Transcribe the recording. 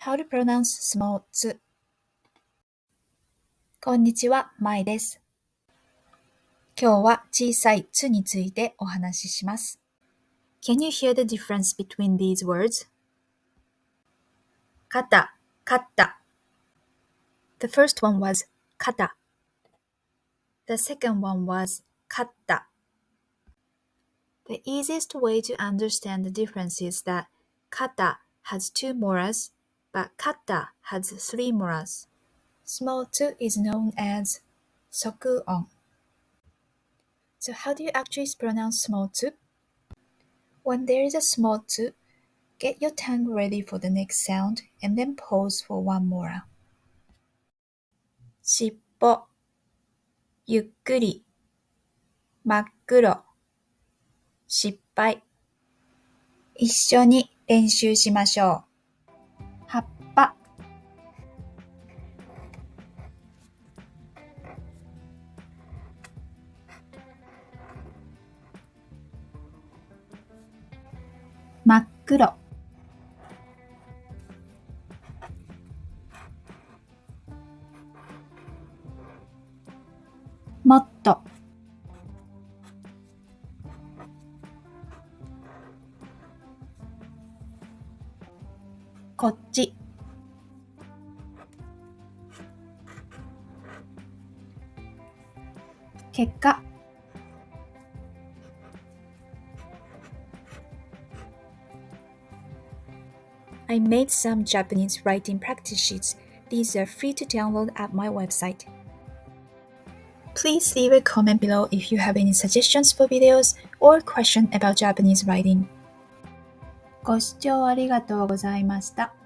How to pronounce small つ。こんにちは、まいです。今日は小さいつについてお話しします。Can you hear the difference between these words? 肩、勝った。The first one was 肩。The second one was 勝った。The easiest way to understand the difference is that 肩 has 2 molars, but 勝った has 3 molars. Small つ is known as 即音。So how do you actually pronounce small つ? When there is a small つ, get your tongue ready for the next sound and then pause for one more. 尻尾、ゆっくり、真っ黒、失敗。一緒に練習しましょう。葉っぱ、真っ黒。もっと。こっち。結果。I made some Japanese writing practice sheets. These are free to download at my website. Please leave a comment below if you have any suggestions for videos or question about Japanese writing. ご視聴ありがとうございました。